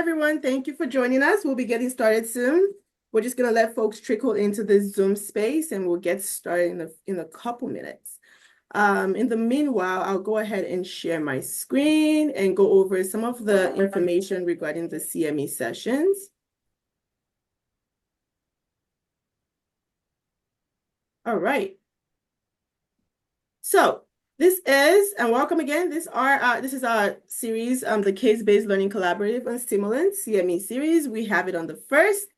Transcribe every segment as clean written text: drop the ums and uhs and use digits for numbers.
Everyone, thank you for joining us. We'll be getting started soon. We're just going to let folks trickle into this Zoom space and we'll get started in a couple minutes. In the meanwhile, I'll go ahead and share my screen and go over some of the information regarding the CME sessions. All right. So this is, and welcome again, this is our series, the Case-Based Learning Collaborative on Stimulants, CME series. We have it on the first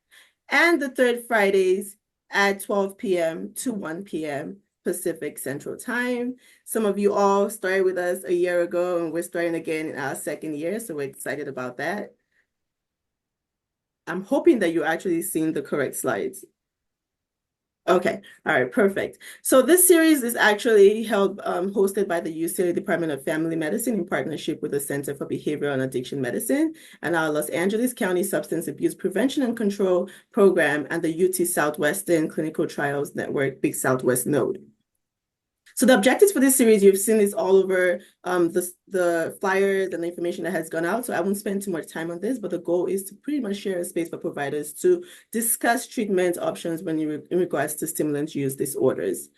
and the third Fridays at 12 p.m. to 1 p.m. Pacific Central Time. Some of you all started with us a year ago, and we're starting again in our second year, so we're excited about that. I'm hoping that you're actually seeing the correct slides. Okay, all right, perfect. So this series is actually hosted by the UCLA Department of Family Medicine in partnership with the Center for Behavioral and Addiction Medicine and our Los Angeles County Substance Abuse Prevention and Control Program and the UT Southwestern Clinical Trials Network Big Southwest Node. So the objectives for this series, you've seen this all over the flyers and the information that has gone out. So I won't spend too much time on this, but the goal is to pretty much share a space for providers to discuss treatment options in regards to stimulant use disorders.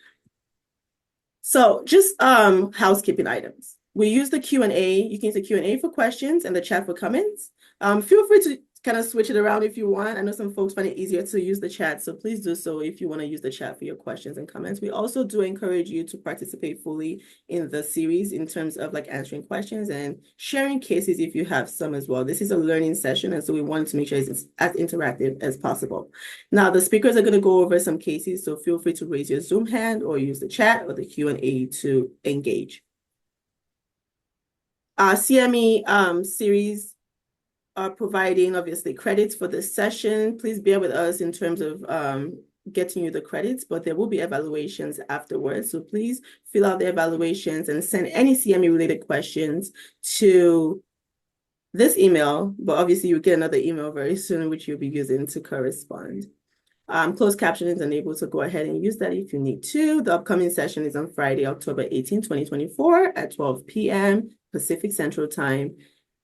So just housekeeping items. We use the Q&A. You can use the Q&A for questions and the chat for comments. Feel free to kind of switch it around if you want. I know some folks find it easier to use the chat, so please do so if you want to use the chat for your questions and comments. We also do encourage you to participate fully in the series in terms of like answering questions and sharing cases if you have some as well. This is a learning session, and so we wanted to make sure it's as interactive as possible. Now, the speakers are going to go over some cases, so feel free to raise your Zoom hand or use the chat or the Q&A to engage. Our CME series are providing obviously credits for this session. Please bear with us in terms of getting you the credits, but there will be evaluations afterwards. So please fill out the evaluations and send any CME related questions to this email, but obviously you'll get another email very soon, which you'll be using to correspond. Closed captioning is enabled, so go ahead and use that if you need to. The upcoming session is on Friday, October 18, 2024 at 12 p.m. Pacific Central Time.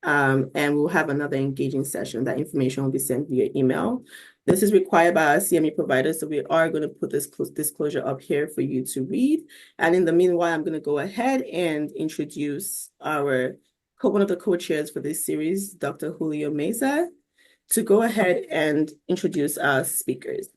And we'll have another engaging session. That information will be sent via email. This is required by our CME providers, so we are going to put this disclosure up here for you to read. And in the meanwhile, I'm going to go ahead and introduce one of the co-chairs for this series, Dr. Julio Meza, to go ahead and introduce our speakers.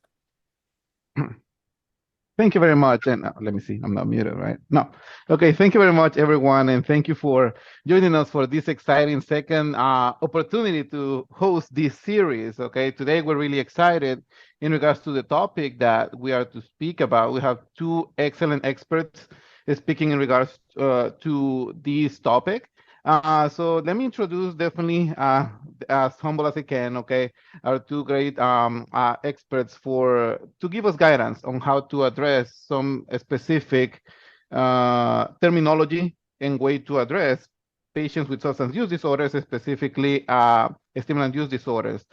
Thank you very much. And let me see, I'm not muted, right? No. Okay, thank you very much, everyone. And thank you for joining us for this exciting second opportunity to host this series. Okay, today we're really excited in regards to the topic that we are to speak about. We have two excellent experts speaking in regards to this topic. So let me introduce definitely as humble as I can, okay, our two great experts to give us guidance on how to address some specific terminology and way to address patients with substance use disorders, specifically stimulant use disorders.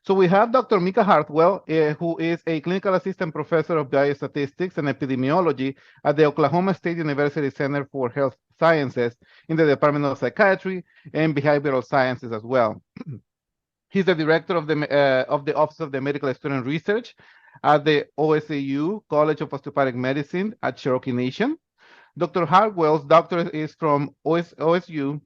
So we have Dr. Micah Hartwell, who is a clinical assistant professor of biostatistics and epidemiology at the Oklahoma State University Center for Health Sciences in the Department of Psychiatry and Behavioral Sciences as well. He's the director of the Office of the Medical Student Research at the OSU College of Osteopathic Medicine at Cherokee Nation. Dr. Hartwell's doctorate is from OSU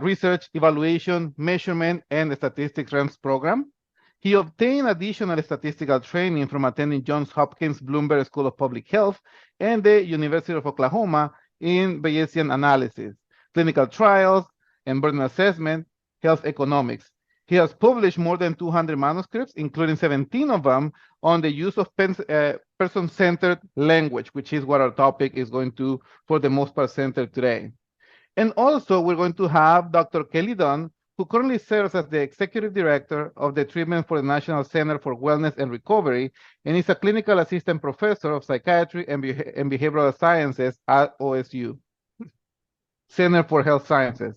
Research, Evaluation, Measurement, and Statistics REMS program. He obtained additional statistical training from attending Johns Hopkins Bloomberg School of Public Health and the University of Oklahoma in Bayesian analysis, clinical trials, and burden assessment, health economics. He has published more than 200 manuscripts, including 17 of them on the use of person-centered language, which is what our topic is going to, for the most part, center today. And also, we're going to have Dr. Kelly Dunn, who currently serves as the Executive Director of the Treatment for the National Center for Wellness and Recovery, and is a Clinical Assistant Professor of Psychiatry and Behavioral Sciences at OSU Center for Health Sciences.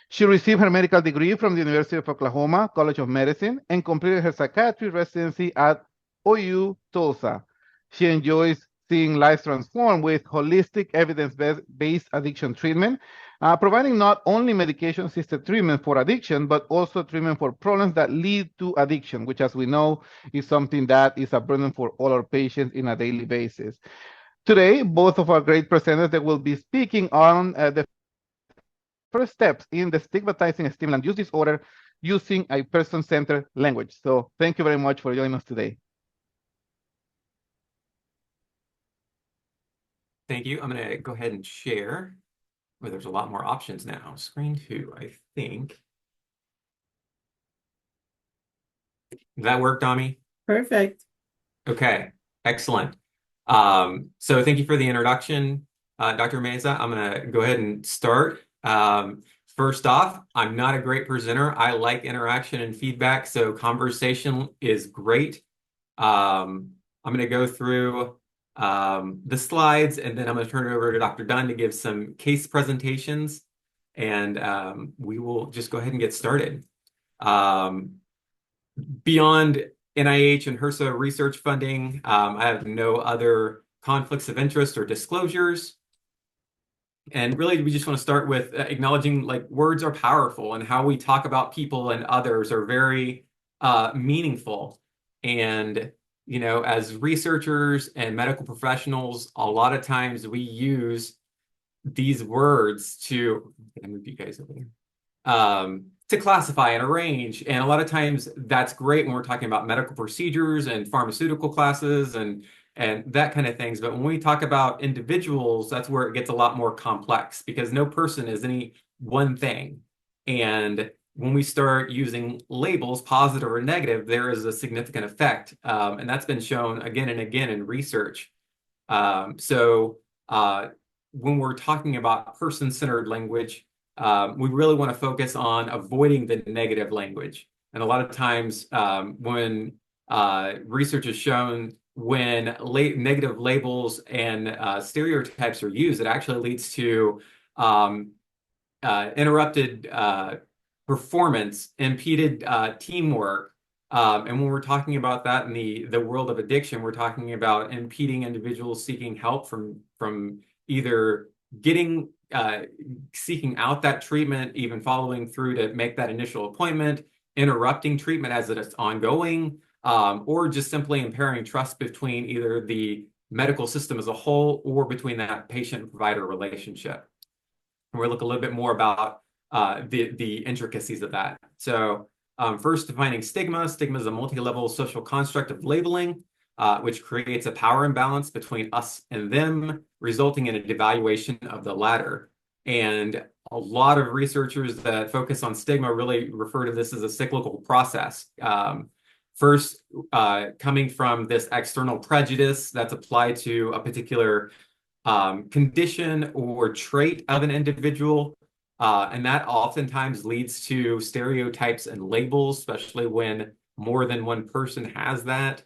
She received her medical degree from the University of Oklahoma College of Medicine and completed her psychiatry residency at OU Tulsa. She enjoys seeing lives transformed with holistic evidence-based addiction treatment, providing not only medication-assisted treatment for addiction, but also treatment for problems that lead to addiction, which, as we know, is something that is a burden for all our patients in a daily basis. Today, both of our great presenters that will be speaking on the first steps in the stigmatizing stimulant use disorder using a person-centered language. So thank you very much for joining us today. Thank you. I'm going to go ahead and share. Well, there's a lot more options now. Screen 2, I think. Does that work, Dami? Perfect. Okay, excellent. So thank you for the introduction, Dr. Meza. I'm going to go ahead and start. First off, I'm not a great presenter. I like interaction and feedback, so conversation is great. I'm going to go through the slides, and then I'm going to turn it over to Dr. Dunn to give some case presentations, and we will just go ahead and get started. Beyond NIH and HRSA research funding, I have no other conflicts of interest or disclosures. And really, we just want to start with acknowledging like words are powerful, and how we talk about people and others are very meaningful. And you know, as researchers and medical professionals, a lot of times we use these words to, I move you guys over there, to classify and arrange. And a lot of times that's great when we're talking about medical procedures and pharmaceutical classes and that kind of things. But when we talk about individuals, that's where it gets a lot more complex, because no person is any one thing. And when we start using labels, positive or negative, there is a significant effect. And that's been shown again and again in research. So when we're talking about person-centered language, we really want to focus on avoiding the negative language. And a lot of times when research has shown when negative labels and stereotypes are used, it actually leads to interrupted performance, impeded teamwork. And when we're talking about that in the world of addiction, we're talking about impeding individuals seeking help from either seeking out that treatment, even following through to make that initial appointment, interrupting treatment as it is ongoing, or just simply impairing trust between either the medical system as a whole or between that patient-provider relationship. And we'll look a little bit more about the intricacies of that. So first, defining stigma. Stigma is a multi-level social construct of labeling, which creates a power imbalance between us and them, resulting in a devaluation of the latter. And a lot of researchers that focus on stigma really refer to this as a cyclical process. First, coming from this external prejudice that's applied to a particular condition or trait of an individual. And that oftentimes leads to stereotypes and labels, especially when more than one person has that.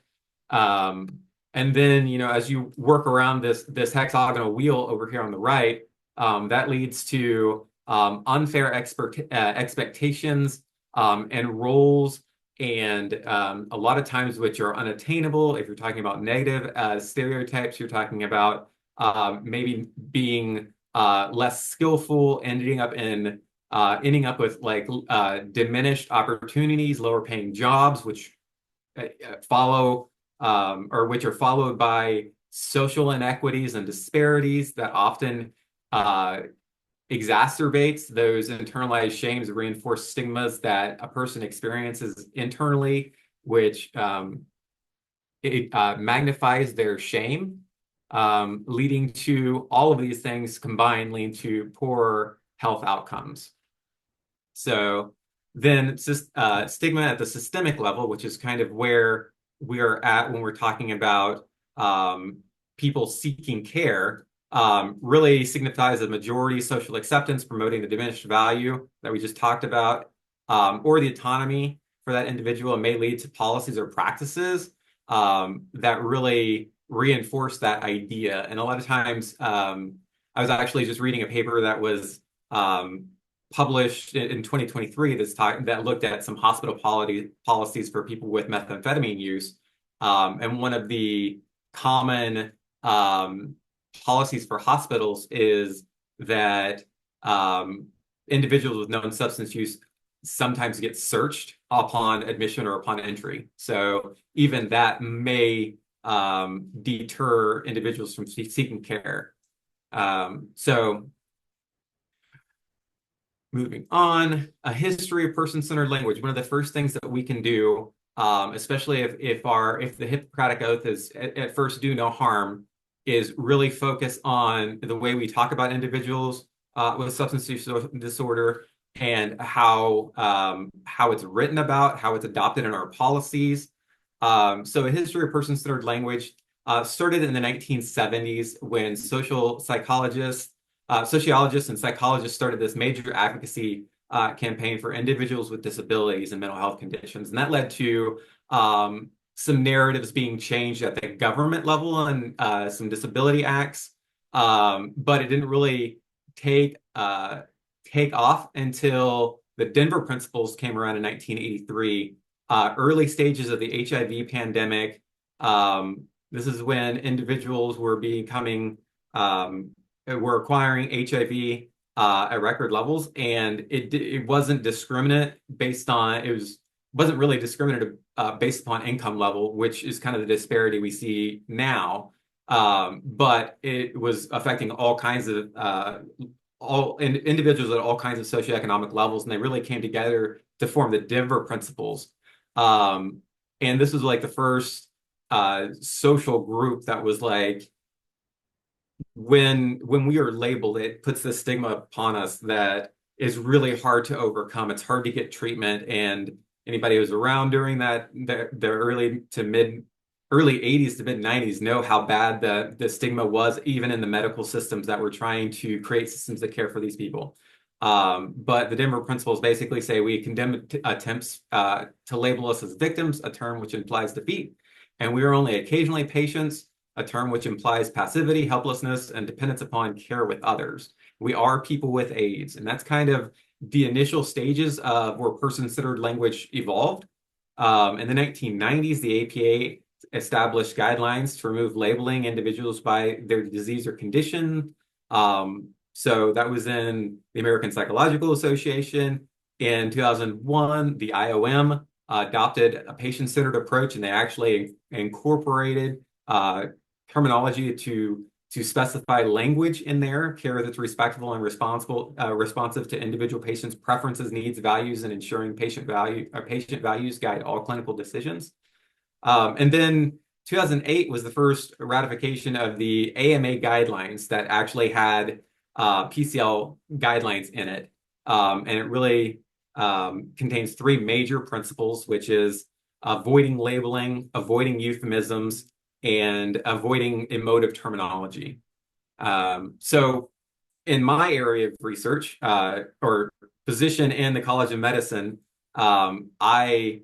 And then, you know, as you work around this hexagonal wheel over here on the right, that leads to unfair expectations and roles, and a lot of times which are unattainable. If you're talking about negative stereotypes, you're talking about maybe being less skillful, ending up with like diminished opportunities, lower paying jobs, which follow or which are followed by social inequities and disparities that often exacerbates those internalized shames, reinforce stigmas that a person experiences internally, which magnifies their shame, leading to all of these things combined, leading to poor health outcomes. So then stigma at the systemic level, which is kind of where we are at when we're talking about people seeking care, really signifies a majority social acceptance, promoting the diminished value that we just talked about, or the autonomy for that individual, and may lead to policies or practices that really reinforce that idea. And a lot of times, I was actually just reading a paper that was published in 2023 that looked at some hospital policies for people with methamphetamine use. And one of the common policies for hospitals is that individuals with known substance use sometimes get searched upon admission or upon entry. So even that may deter individuals from seeking care. So moving on, a history of person-centered language. One of the first things that we can do, especially if the Hippocratic Oath is at first do no harm, is really focus on the way we talk about individuals with substance use disorder and how it's written about, how it's adopted in our policies. So a history of person-centered language started in the 1970s when sociologists and psychologists started this major advocacy campaign for individuals with disabilities and mental health conditions. And that led to some narratives being changed at the government level and some disability acts. But it didn't really take off until the Denver Principles came around in 1983. Early stages of the HIV pandemic. This is when individuals were acquiring HIV at record levels, and it wasn't discriminate based on wasn't really discriminative based upon income level, which is kind of the disparity we see now. But it was affecting all kinds of individuals at all kinds of socioeconomic levels, and they really came together to form the Denver Principles. And this was like the first social group that was like, when we are labeled, it puts this stigma upon us that is really hard to overcome. It's hard to get treatment, and anybody who's around during the early 80s to mid 90s know how bad the stigma was, even in the medical systems that were trying to create systems of care for these people. But the Denver Principles basically say we condemn attempts to label us as victims, a term which implies defeat, and we are only occasionally patients, a term which implies passivity, helplessness, and dependence upon care with others. We are people with AIDS, and that's kind of the initial stages of where person-centered language evolved. In the 1990s, the APA established guidelines to remove labeling individuals by their disease or condition. So that was in the American Psychological Association. In 2001, the IOM adopted a patient-centered approach, and they actually incorporated terminology to specify language in there, care that's respectful and responsive to individual patients' preferences, needs, values, and ensuring patient values guide all clinical decisions. And then 2008 was the first ratification of the AMA guidelines that actually had PCL guidelines in it. And it really contains three major principles, which is avoiding labeling, avoiding euphemisms, and avoiding emotive terminology. So in my area of research or position in the College of Medicine, I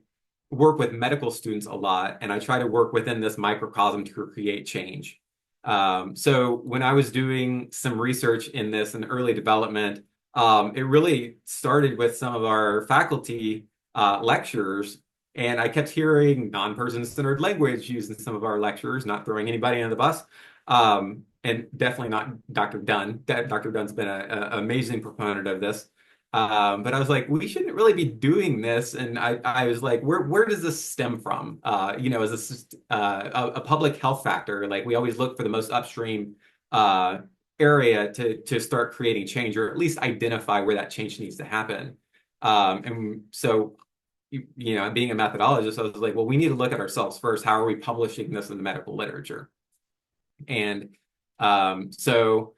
work with medical students a lot, and I try to work within this microcosm to create change. So when I was doing some research in this in early development, it really started with some of our faculty lecturers, and I kept hearing non-person-centered language used in some of our lecturers, not throwing anybody under the bus, and definitely not Dr. Dunn. Dr. Dunn's been an amazing proponent of this. But I was like, we shouldn't really be doing this. And I was like, where does this stem from? Is this a public health factor? Like, we always look for the most upstream area to start creating change, or at least identify where that change needs to happen. And so, being a methodologist, I was like, well, we need to look at ourselves first. How are we publishing this in the medical literature? And so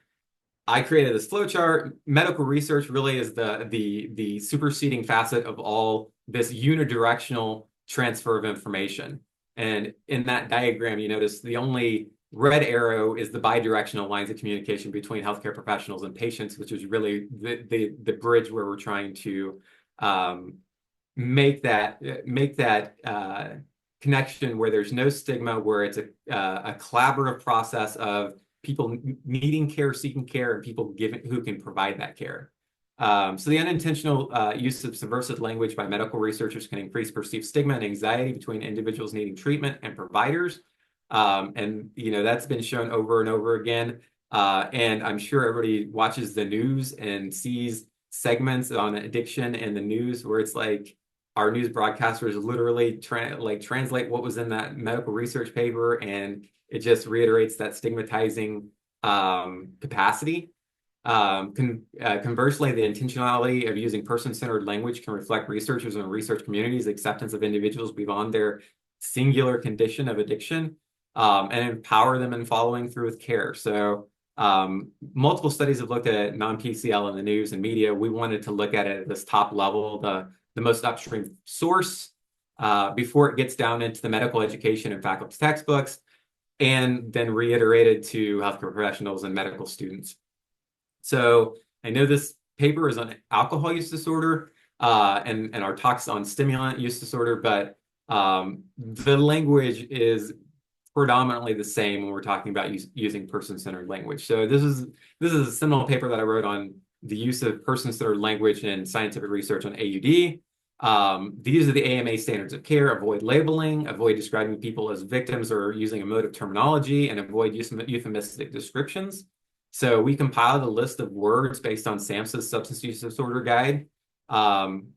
I created this flowchart. Medical research really is the superseding facet of all this unidirectional transfer of information. And in that diagram, you notice the only red arrow is the bidirectional lines of communication between healthcare professionals and patients, which is really the bridge where we're trying to make that connection where there's no stigma, where it's a collaborative process of people needing care, seeking care, and people who can provide that care. So the unintentional use of subversive language by medical researchers can increase perceived stigma and anxiety between individuals needing treatment and providers. And that's been shown over and over again. And I'm sure everybody watches the news and sees segments on addiction in the news where it's like our news broadcasters literally translate what was in that medical research paper, and it just reiterates that stigmatizing capacity. Conversely, the intentionality of using person-centered language can reflect researchers and research communities' acceptance of individuals beyond their singular condition of addiction, and empower them in following through with care. So multiple studies have looked at non-PCL in the news and media. We wanted to look at it at this top level, the most upstream source, before it gets down into the medical education and faculty textbooks, and then reiterated to healthcare professionals and medical students. So I know this paper is on alcohol use disorder, and our talks on stimulant use disorder, but the language is predominantly the same when we're talking about using person-centered language. So this is a seminal paper that I wrote on the use of person-centered language in scientific research on AUD. These are the AMA standards of care: avoid labeling, avoid describing people as victims or using emotive terminology, and avoid euphemistic descriptions. So we compiled a list of words based on SAMHSA's substance use disorder guide. And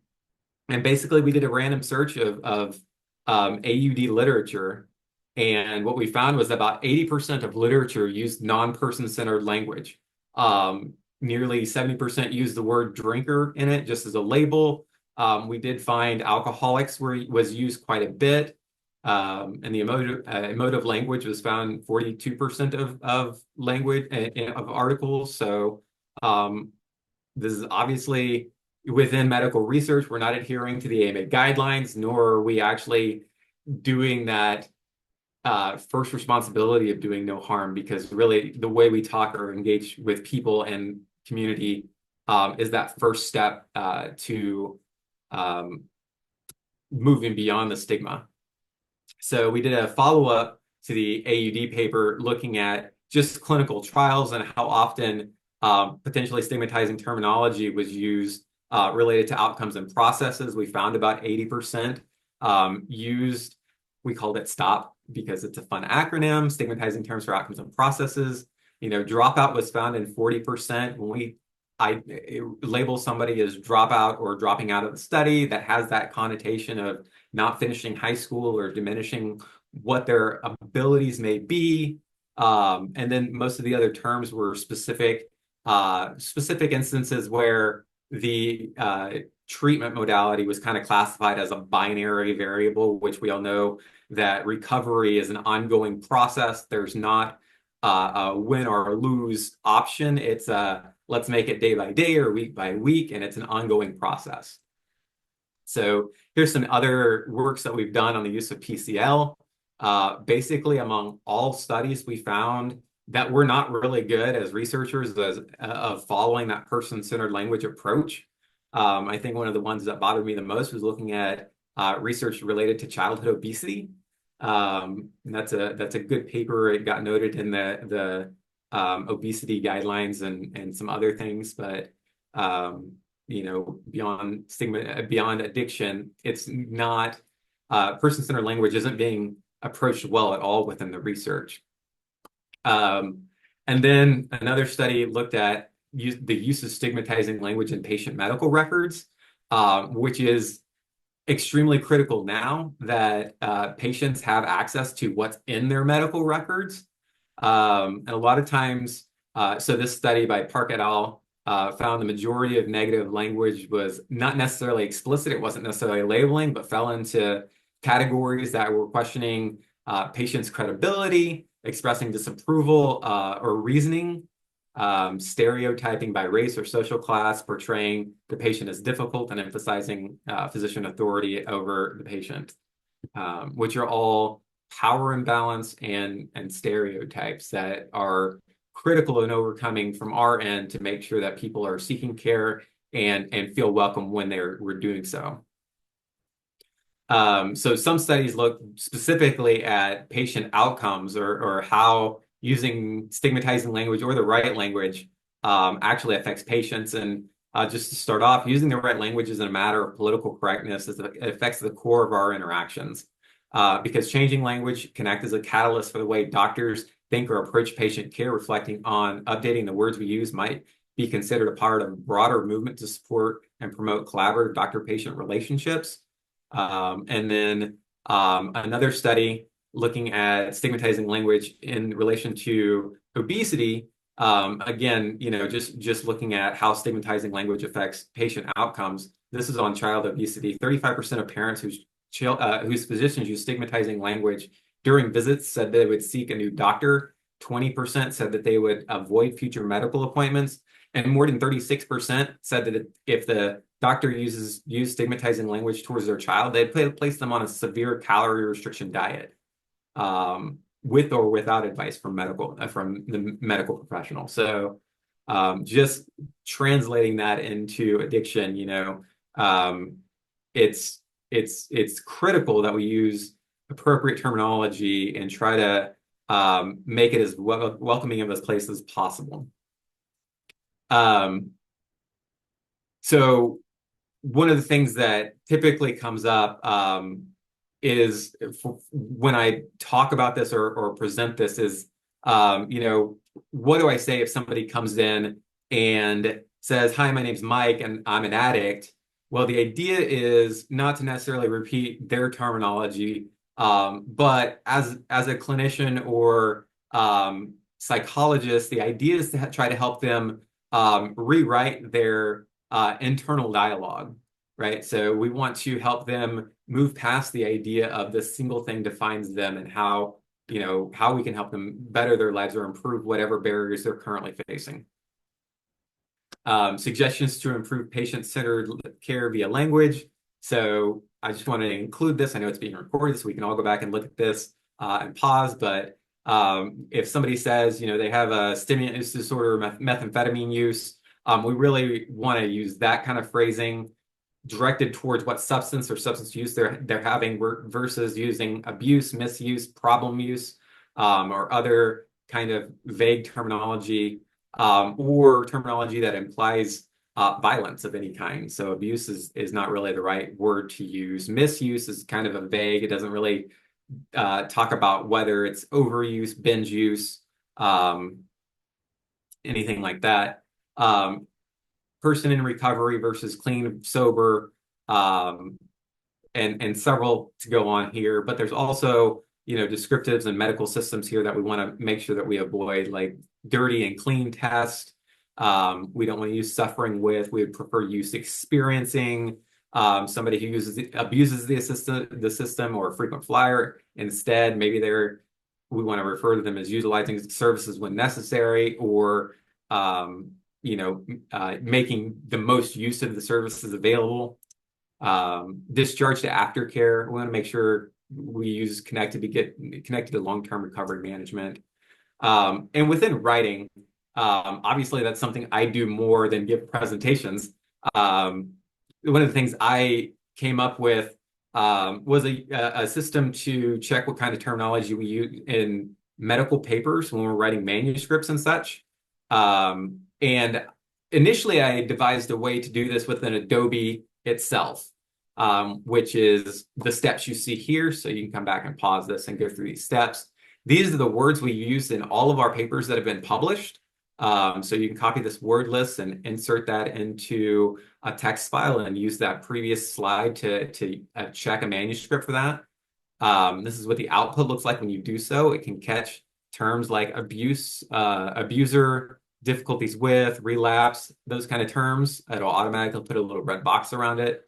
basically we did a random search of AUD literature. And what we found was about 80% of literature used non-person-centered language. Nearly 70% used the word drinker in it just as a label. We did find alcoholics was used quite a bit. And the emotive language was found 42% of language of articles. So this is obviously within medical research. We're not adhering to the AMA guidelines, nor are we actually doing that first responsibility of doing no harm, because really the way we talk or engage with people and community is that first step to moving beyond the stigma. So we did a follow-up to the AUD paper looking at just clinical trials and how often potentially stigmatizing terminology was used related to outcomes and processes. We found about 80% used, we called it STOP because it's a fun acronym, stigmatizing terms for outcomes and processes. Dropout was found in 40%. When I label somebody as dropout or dropping out of the study, that has that connotation of not finishing high school or diminishing what their abilities may be. And then most of the other terms were specific instances where the treatment modality was kind of classified as a binary variable, which we all know that recovery is an ongoing process. There's not a win or lose option. It's let's make it day by day or week by week, and it's an ongoing process. So here's some other works that we've done on the use of PCL. Basically, among all studies, we found that we're not really good as researchers of following that person-centered language approach. I think one of the ones that bothered me the most was looking at research related to childhood obesity. And that's a good paper. It got noted in the obesity guidelines and some other things, but beyond stigma, beyond addiction, it's not person-centered language isn't being approached well at all within the research. And then another study looked at the use of stigmatizing language in patient medical records, which is extremely critical now that patients have access to what's in their medical records. And a lot of times, so this study by Park et al. Found the majority of negative language was not necessarily explicit. It wasn't necessarily labeling, but fell into categories that were questioning patients' credibility, expressing disapproval or reasoning, stereotyping by race or social class, portraying the patient as difficult, and emphasizing physician authority over the patient, which are all power imbalance and stereotypes that are critical in overcoming from our end to make sure that people are seeking care and feel welcome when we're doing so. So some studies look specifically at patient outcomes or how using stigmatizing language or the right language actually affects patients. And just to start off, using the right language isn't a matter of political correctness. It affects the core of our interactions. because changing language can act as a catalyst for the way doctors think or approach patient care. Reflecting on updating the words we use might be considered a part of a broader movement to support and promote collaborative doctor-patient relationships. And then another study looking at stigmatizing language in relation to obesity. Again, just looking at how stigmatizing language affects patient outcomes. This is on child obesity. 35% of parents whose physicians use stigmatizing language during visits said they would seek a new doctor. 20% said that they would avoid future medical appointments. And more than 36% said that if the doctor used stigmatizing language towards their child, they'd place them on a severe calorie restriction diet, with or without advice from the medical professional. So just translating that into addiction, it's critical that we use appropriate terminology and try to make it as welcoming of a place as possible. So one of the things that typically comes up is when I talk about this or present this is, what do I say if somebody comes in and says, "Hi, my name's Mike and I'm an addict"? Well, the idea is not to necessarily repeat their terminology, but as a clinician or psychologist, the idea is to try to help them rewrite their internal dialogue, right? So we want to help them move past the idea of this single thing defines them and how we can help them better their lives or improve whatever barriers they're currently facing. Suggestions to improve patient-centered care via language. So I just want to include this. I know it's being recorded, so we can all go back and look at this and pause. But if somebody says, they have a stimulant use disorder, methamphetamine use, we really want to use that kind of phrasing directed towards what substance or substance use they're having versus using abuse, misuse, problem use, or other kind of vague terminology, or terminology that implies violence of any kind. So abuse is not really the right word to use. Misuse is kind of a vague. It doesn't really talk about whether it's overuse, binge use, anything like that. Person in recovery versus clean, sober, and several to go on here. But there's also, descriptives and medical systems here that we want to make sure that we avoid, like dirty and clean test. We don't want to use suffering with. We would prefer use experiencing. Somebody who abuses the system or a frequent flyer. Instead, maybe we want to refer to them as utilizing services when necessary, or making the most use of the services available. Discharge to aftercare. We want to make sure we use connected to long-term recovery management. And within writing, obviously that's something I do more than give presentations. One of the things I came up with was a system to check what kind of terminology we use in medical papers when we're writing manuscripts and such. And initially, I devised a way to do this within Adobe itself, which is the steps you see here. So you can come back and pause this and go through these steps. These are the words we use in all of our papers that have been published. So you can copy this word list and insert that into a text file and use that previous slide to check a manuscript for that. This is what the output looks like when you do so. It can catch terms like abuse, abuser, difficulties with, relapse, those kind of terms. It'll automatically put a little red box around it.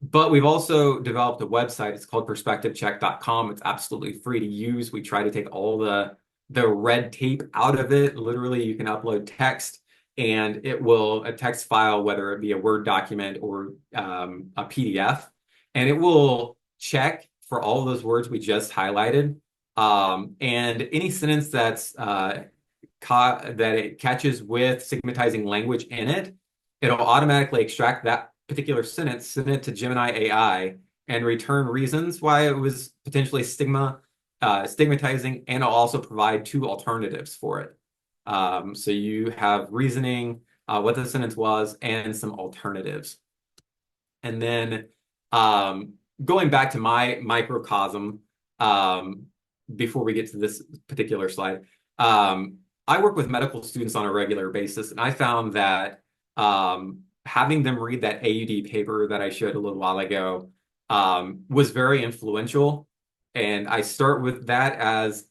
But we've also developed a website. It's called perspectivecheck.com. It's absolutely free to use. We try to take all the red tape out of it. Literally, you can upload text and a text file, whether it be a Word document or a PDF, and it will check for all of those words we just highlighted. And any sentence that it catches with stigmatizing language in it, it'll automatically extract that particular sentence, send it to Gemini AI, and return reasons why it was potentially stigmatizing, and it'll also provide 2 alternatives for it. So you have reasoning, what the sentence was, and some alternatives. And then going back to my microcosm, before we get to this particular slide. I work with medical students on a regular basis, and I found that having them read that AUD paper that I showed a little while ago was very influential. And I start with that as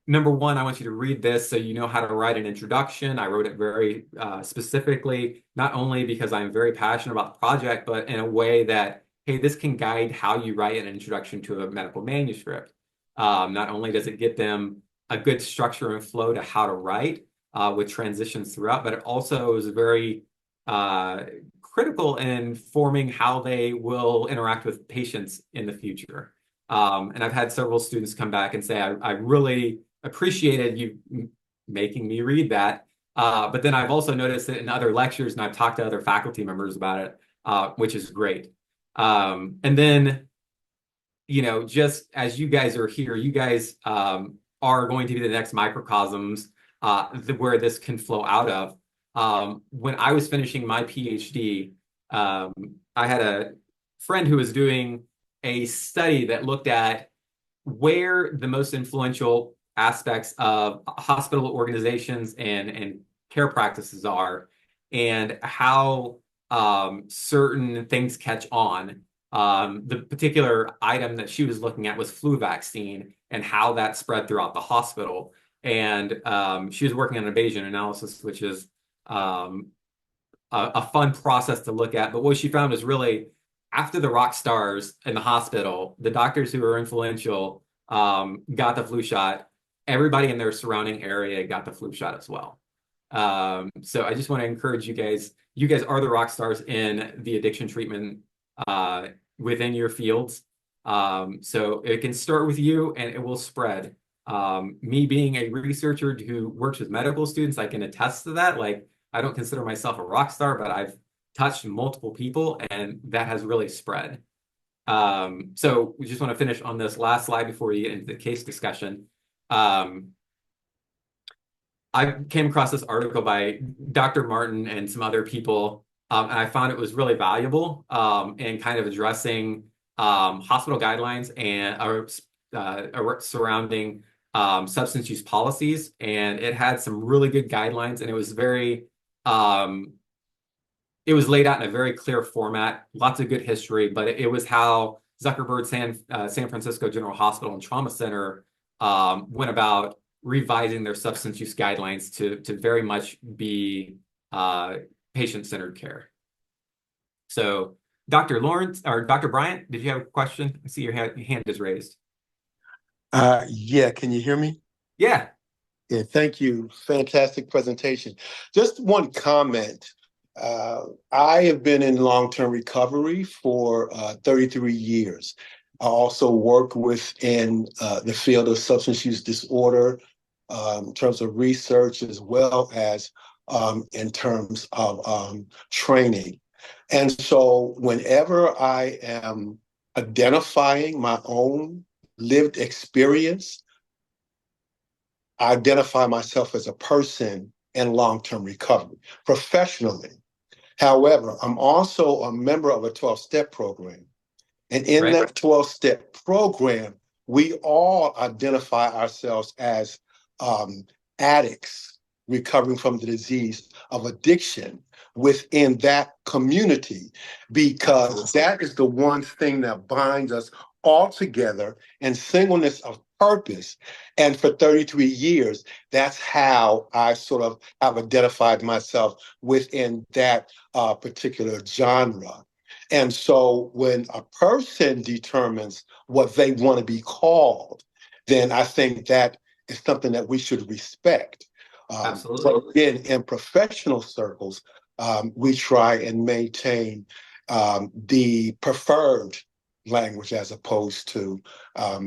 number one, I want you to read this so you know how to write an introduction. I wrote it very specifically, not only because I'm very passionate about the project, but in a way that, hey, this can guide how you write an introduction to a medical manuscript. Not only does it get them a good structure and flow to how to write with transitions throughout, but it also is very critical in forming how they will interact with patients in the future. And I've had several students come back and say, I really appreciated you making me read that. But then I've also noticed it in other lectures, and I've talked to other faculty members about it, which is great. And then, just as you guys are here, you guys are going to be the next microcosms where this can flow out of. When I was finishing my PhD, I had a friend who was doing a study that looked at where the most influential aspects of hospital organizations and care practices are, and how certain things catch on. The particular item that she was looking at was flu vaccine and how that spread throughout the hospital. And she was working on a Bayesian analysis, which is a fun process to look at. But what she found is really after the rock stars in the hospital, the doctors who were influential got the flu shot. Everybody in their surrounding area got the flu shot as well. So I just want to encourage you guys. You guys are the rock stars in the addiction treatment within your fields. So it can start with you and it will spread. Me being a researcher who works with medical students, I can attest to that. Like, I don't consider myself a rock star, but I've touched multiple people and that has really spread. So we just want to finish on this last slide before we get into the case discussion. I came across this article by Dr. Martin and some other people, and I found it was really valuable in kind of addressing hospital guidelines and surrounding substance use policies. And it had some really good guidelines, and it was very, it was laid out in a very clear format, lots of good history, but it was how Zuckerberg San Francisco General Hospital and Trauma Center went about revising their substance use guidelines to very much be patient-centered care. So Dr. Lawrence or Dr. Bryant, did you have a question? I see your hand is raised. Yeah, can you hear me? Yeah. Yeah, thank you. Fantastic presentation. Just one comment. I have been in long-term recovery for 33 years. I also work within the field of substance use disorder in terms of research as well as in terms of training. And so whenever I am identifying my own lived experience, I identify myself as a person in long-term recovery professionally. However, I'm also a member of a 12-step program. And in that 12-step program, we all identify ourselves as addicts recovering from the disease of addiction within that community, because that is the one thing that binds us all together in singleness of purpose. And for 33 years, that's how I sort of have identified myself within that particular genre. And so when a person determines what they want to be called, then I think that is something that we should respect. Absolutely. So again, in professional circles, we try and maintain the preferred language as opposed to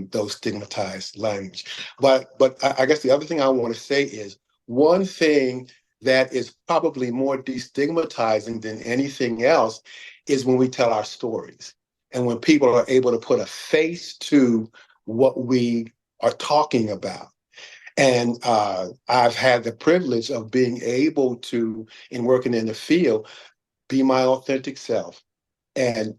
those stigmatized language. But I guess the other thing I want to say is one thing that is probably more destigmatizing than anything else is when we tell our stories and when people are able to put a face to what we are talking about. And I've had the privilege of being able to, in working in the field, be my authentic self and,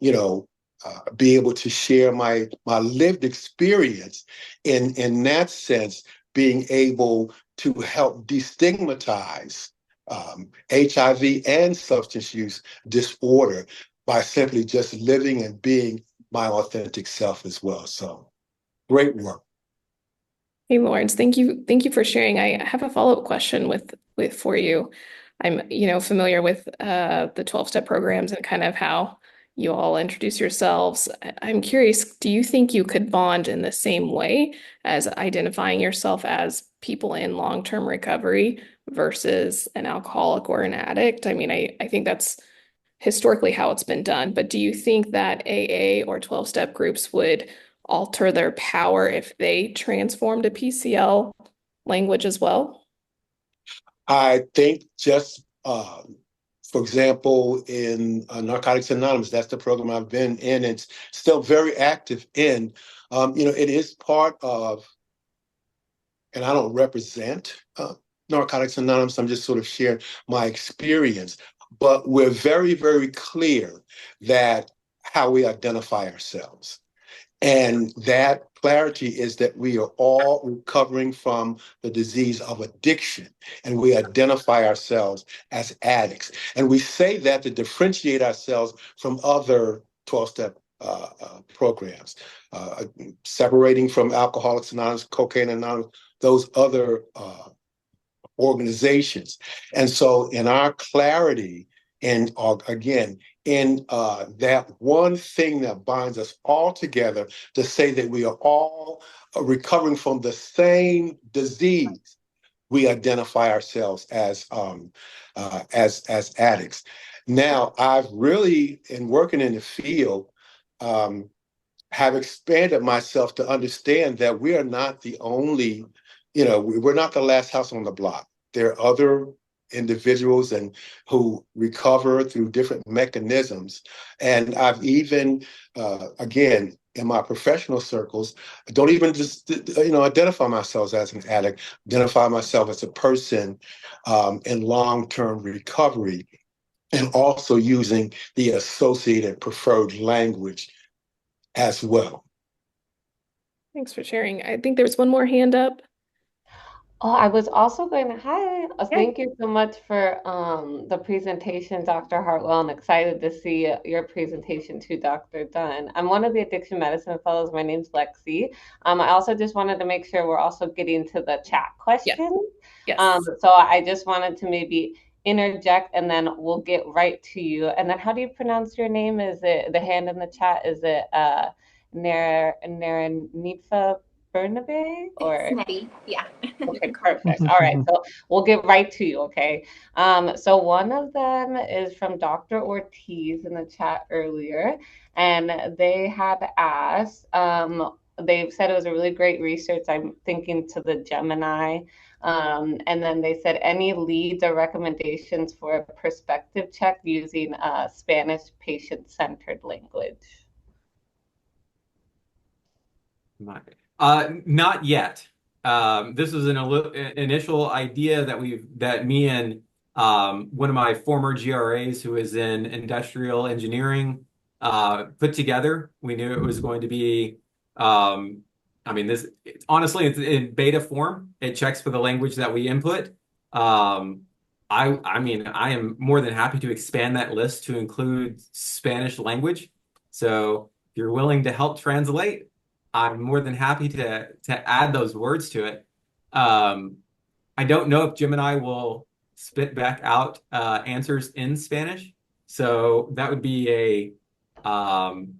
be able to share my lived experience in that sense, being able to help destigmatize HIV and substance use disorder by simply just living and being my authentic self as well. So great work. Hey, Lawrence, thank you for sharing. I have a follow-up question with for you. I'm, familiar with the 12-step programs and kind of how you all introduce yourselves. I'm curious, do you think you could bond in the same way as identifying yourself as people in long-term recovery versus an alcoholic or an addict? I mean, I think that's historically how it's been done, but do you think that AA or 12-step groups would alter their power if they transformed to PCL language as well? I think just, for example, in Narcotics Anonymous, that's the program I've been in. It's still very active in. It is part of, and I don't represent Narcotics Anonymous. I'm just sort of sharing my experience. But we're very, very clear that how we identify ourselves. And that clarity is that we are all recovering from the disease of addiction, and we identify ourselves as addicts. And we say that to differentiate ourselves from other 12-step programs, separating from Alcoholics Anonymous, Cocaine Anonymous, those other organizations. And so in our clarity, and again, in that one thing that binds us all together, to say that we are all recovering from the same disease, we identify ourselves as addicts. Now, I've really, in working in the field, have expanded myself to understand that we are not the only, we're not the last house on the block. There are other individuals who recover through different mechanisms. And I've even, again, in my professional circles, I don't even just, identify myself as an addict, identify myself as a person in long-term recovery, and also using the associated preferred language as well. Thanks for sharing. I think there's one more hand up. Oh, I was also going to, hi, Yeah. thank you so much for the presentation, Dr. Hartwell. I'm excited to see your presentation too, Dr. Dunn. I'm one of the addiction medicine fellows. My name's Lexi. I also just wanted to make sure we're also getting to the chat questions. Yes. So I just wanted to maybe interject and then we'll get right to you. And then how do you pronounce your name? Is it the hand in the chat? Is it Naranifa Bernabe or? Smitty, yeah. Okay, perfect. All right, so we'll get right to you, okay? So one of them is from Dr. Ortiz in the chat earlier, and they had asked, they've said it was a really great research. I'm thinking to the Gemini. And then they said any leads or recommendations for a perspective check using Spanish patient-centered language. Not yet. This was an initial idea that me and one of my former GRAs who is in industrial engineering put together. We knew it was going to be, honestly, it's in beta form. It checks for the language that we input. I am more than happy to expand that list to include Spanish language. So if you're willing to help translate, I'm more than happy to add those words to it. I don't know if Gemini will spit back out answers in Spanish, so that would be an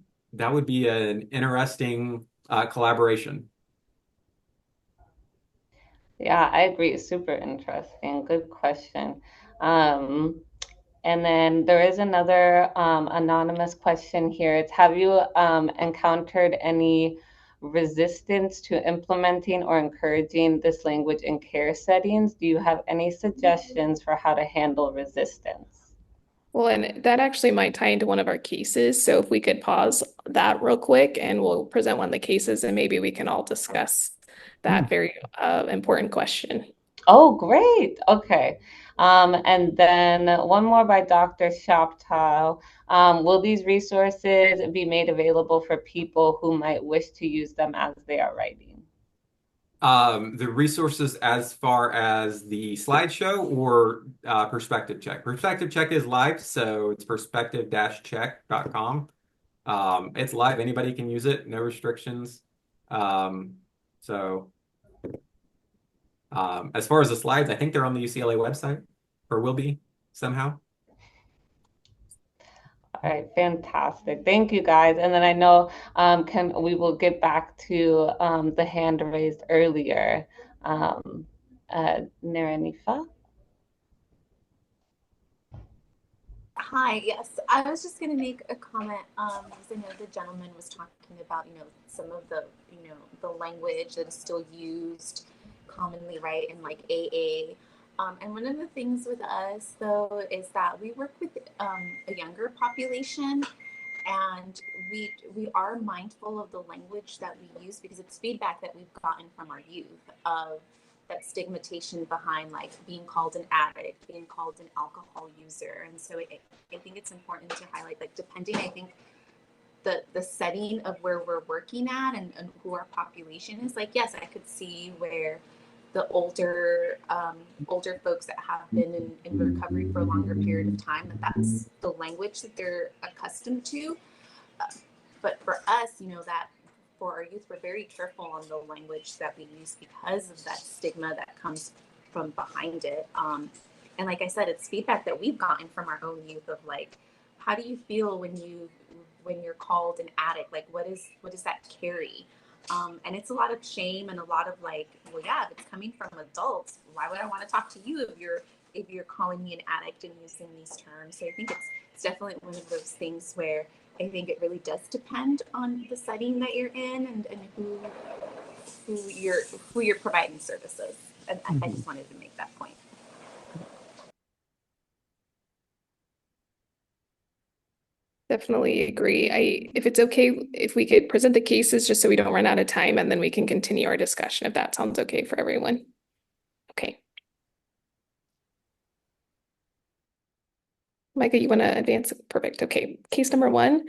interesting collaboration. Yeah, I agree. It's super interesting. Good question. And then there is another anonymous question here. It's, have you encountered any resistance to implementing or encouraging this language in care settings? Do you have any suggestions for how to handle resistance? Well, and that actually might tie into one of our cases. So if we could pause that real quick and we'll present one of the cases and maybe we can all discuss that very important question. Oh, great. Okay. And then one more by Dr. Shoptile. Will these resources be made available for people who might wish to use them as they are writing? The resources as far as the slideshow or Perspective Check. Perspective Check is live, so it's perspective-check.com. It's live. Anybody can use it. No restrictions. So as far as the slides, I think they're on the UCLA website or will be somehow. All right, fantastic. Thank you, guys. And then I know we will get back to the hand raised earlier. Naranifa? Hi, yes. I was just going to make a comment because I know the gentleman was talking about, some of the, the language that is still used commonly, right, in like AA. And one of the things with us, though, is that we work with a younger population, and we are mindful of the language that we use because it's feedback that we've gotten from our youth of that stigmatization behind like being called an addict, being called an alcohol user. And so I think it's important to highlight, like, depending, I think the setting of where we're working at and who our population is, like, yes, I could see where the older folks that have been in recovery for a longer period of time, that's the language that they're accustomed to. But for us, that for our youth, we're very careful on the language that we use because of that stigma that comes from behind it. And like I said, it's feedback that we've gotten from our own youth of like, how do you feel when you're called an addict? Like, what does that carry? And it's a lot of shame and a lot of like, well, yeah, if it's coming from adults, why would I want to talk to you if you're calling me an addict and using these terms? So I think it's definitely one of those things where I think it really does depend on the setting that you're in and who you're providing services. And I just wanted to make that point. Definitely agree. If it's okay, if we could present the cases just so we don't run out of time, and then we can continue our discussion if that sounds okay for everyone. Okay. Micah, you want to advance? Perfect. Okay. Case number 1.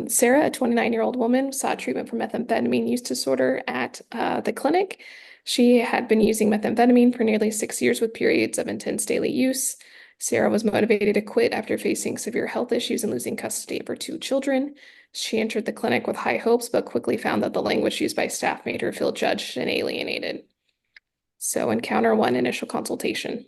Sarah, a 29-year-old woman, sought treatment for methamphetamine use disorder at the clinic. She had been using methamphetamine for nearly 6 years with periods of intense daily use. Sarah was motivated to quit after facing severe health issues and losing custody of her 2 children. She entered the clinic with high hopes, but quickly found that the language used by staff made her feel judged and alienated. So, encounter 1, initial consultation.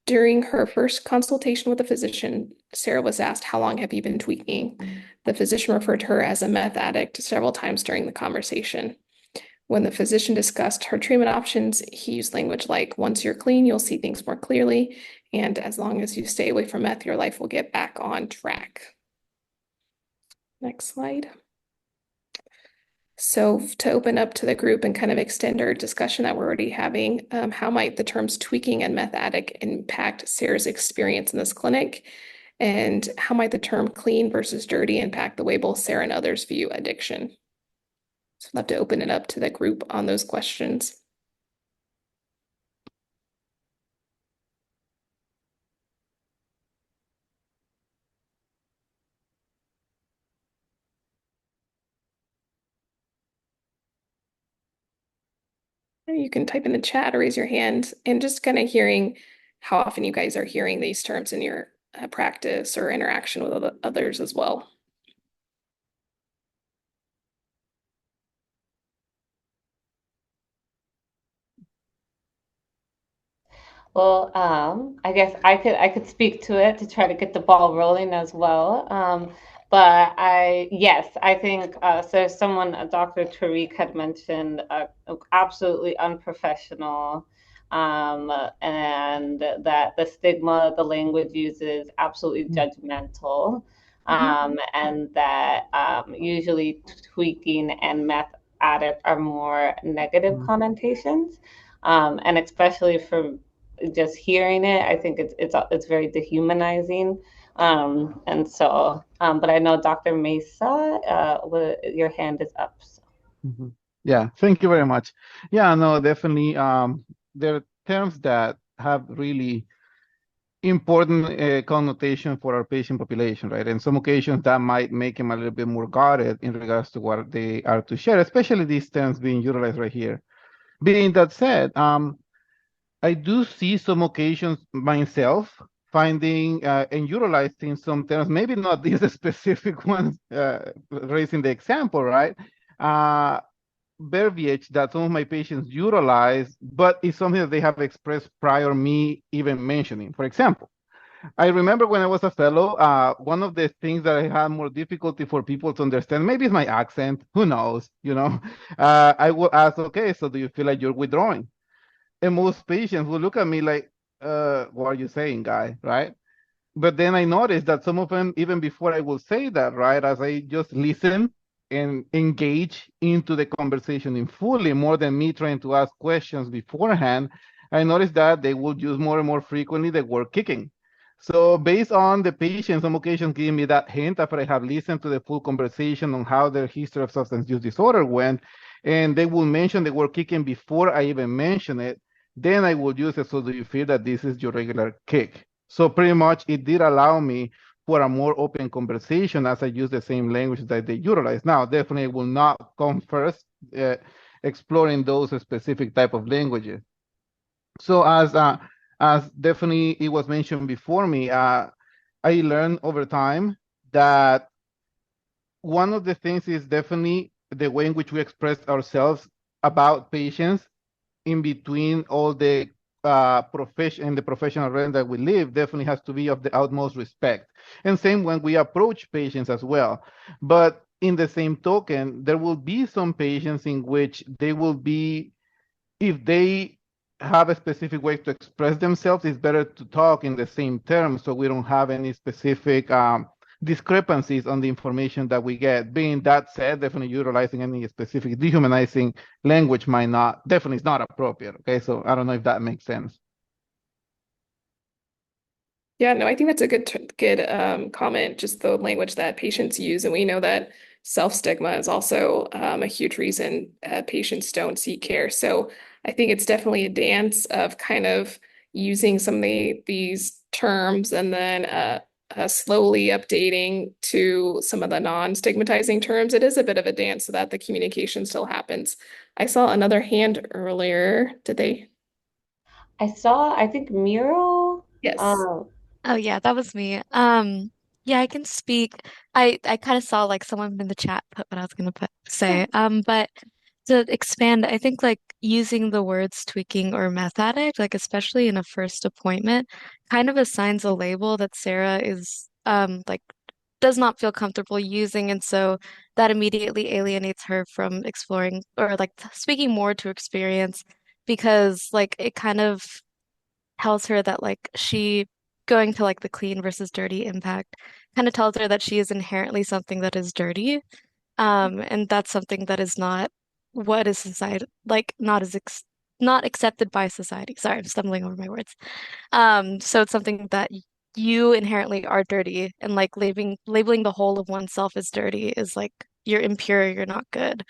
During her first consultation with the physician, Sarah was asked, "How long have you been tweaking?" The physician referred to her as a meth addict several times during the conversation. When the physician discussed her treatment options, he used language like, "Once you're clean, you'll see things more clearly, and as long as you stay away from meth, your life will get back on track." Next slide. So to open up to the group and kind of extend our discussion that we're already having, how might the terms tweaking and meth addict impact Sarah's experience in this clinic? And how might the term clean versus dirty impact the way both Sarah and others view addiction? So I'd love to open it up to the group on those questions. You can type in the chat or raise your hand, and just kind of hearing how often you guys are hearing these terms in your practice or interaction with others as well. Well, I guess I could speak to it to try to get the ball rolling as well. But yes, I think so. Someone, Dr. Tariq had mentioned absolutely unprofessional, and that the stigma the language uses absolutely judgmental, and that usually tweaking and meth addict are more negative connotations, and especially for just hearing it, I think it's very dehumanizing. And so, but I know Dr. Mesa, your hand is up. So. Yeah, thank you very much. Yeah, no, definitely. There are terms that have really important connotation for our patient population, right? In some occasions, that might make them a little bit more guarded in regards to what they are to share, especially these terms being utilized right here. Being that said, I do see some occasions myself finding and utilizing some terms, maybe not these specific ones, raising the example, right? Uh, Verbiage that some of my patients utilize, but it's something that they have expressed prior me even mentioning. For example, I remember when I was a fellow, one of the things that I had more difficulty for people to understand, maybe it's my accent, who knows, I will ask, okay, so do you feel like you're withdrawing? And most patients will look at me like, what are you saying, guy, right? But then I noticed that some of them, even before I will say that, right, as I just listen and engage into the conversation in fully, more than me trying to ask questions beforehand, I noticed that they will use more and more frequently the word kicking. So based on the patient, some occasions give me that hint after I have listened to the full conversation on how their history of substance use disorder went, and they will mention the word kicking before I even mention it, then I will use it. So do you feel that this is your regular kick? So pretty much it did allow me for a more open conversation as I use the same language that they utilize. Now, definitely will not come first exploring those specific type of languages. So as definitely it was mentioned before me, I learned over time that one of the things is definitely the way in which we express ourselves about patients in between all the profession and the professional realm that we live definitely has to be of the utmost respect. And same when we approach patients as well. But in the same token, there will be some patients in which they will be, if they have a specific way to express themselves, it's better to talk in the same terms so we don't have any specific discrepancies on the information that we get. Being that said, definitely utilizing any specific dehumanizing language might not, definitely is not appropriate. Okay, so I don't know if that makes sense. Yeah, no, I think that's a good comment, just the language that patients use. And we know that self-stigma is also a huge reason patients don't seek care. So I think it's definitely a dance of kind of using some of these terms and then slowly updating to some of the non-stigmatizing terms. It is a bit of a dance so that the communication still happens. I saw another hand earlier. Did they? I think Miro. Yes. Um, Oh yeah, that was me. Yeah, I can speak. I kind of saw like someone in the chat put what I was gonna say. But to expand, I think like using the words tweaking or meth addict, like especially in a first appointment, kind of assigns a label that Sarah is like does not feel comfortable using, and so that immediately alienates her from exploring or like speaking more to experience because like it kind of tells her that like she going to like the clean versus dirty impact kind of tells her that she is inherently something that is dirty. And that's something that is not what is society like not as ex not accepted by society. Sorry, I'm stumbling over my words. So it's something that you inherently are dirty and like labeling the whole of oneself as dirty is like you're impure, you're not good.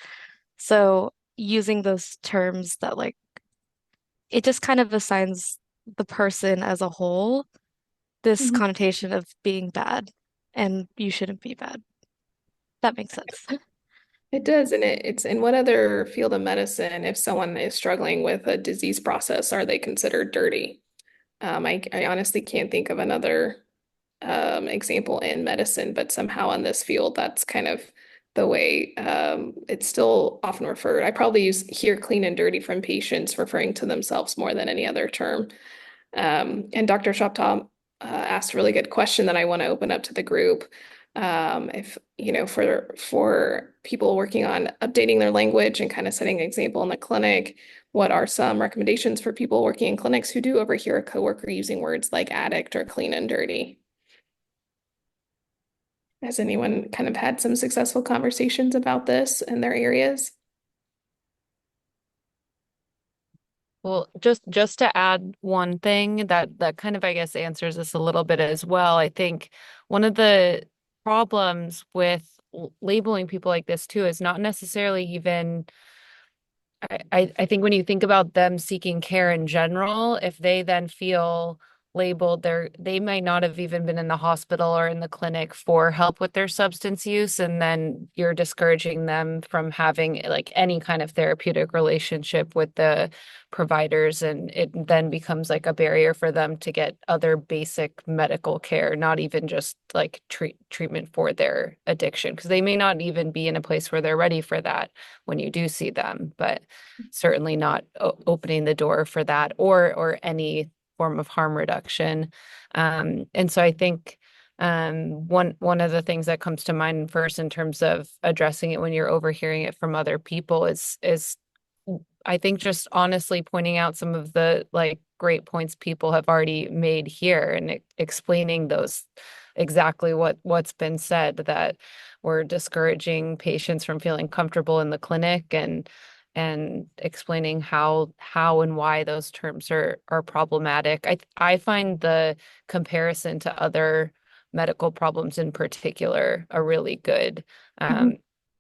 So using those terms that like it just kind of assigns the person as a whole this Mhm. connotation of being bad, and you shouldn't be bad. That makes sense. It does, and it's in what other field of medicine, if someone is struggling with a disease process, are they considered dirty? I honestly can't think of another example in medicine, but somehow in this field, that's kind of the way it's still often referred. I probably hear clean and dirty from patients referring to themselves more than any other term. And Dr. Shoptaw asked a really good question that I want to open up to the group. If, for people working on updating their language and kind of setting an example in the clinic, what are some recommendations for people working in clinics who do overhear a coworker using words like addict or clean and dirty? Has anyone kind of had some successful conversations about this in their areas? Well, just to add one thing that kind of, I guess, answers this a little bit as well. I think one of the problems with labeling people like this too is not necessarily even I think when you think about them seeking care in general, if they then feel labeled, they might not have even been in the hospital or in the clinic for help with their substance use, and then you're discouraging them from having like any kind of therapeutic relationship with the providers, and it then becomes like a barrier for them to get other basic medical care, not even just like treatment for their addiction, because they may not even be in a place where they're ready for that when you do see them, but certainly not opening the door for that or any form of harm reduction. And so I think one of the things that comes to mind first in terms of addressing it when you're overhearing it from other people is I think just honestly pointing out some of the like great points people have already made here and explaining those exactly what's been said, that we're discouraging patients from feeling comfortable in the clinic, and explaining how and why those terms are problematic. I find the comparison to other medical problems in particular a really good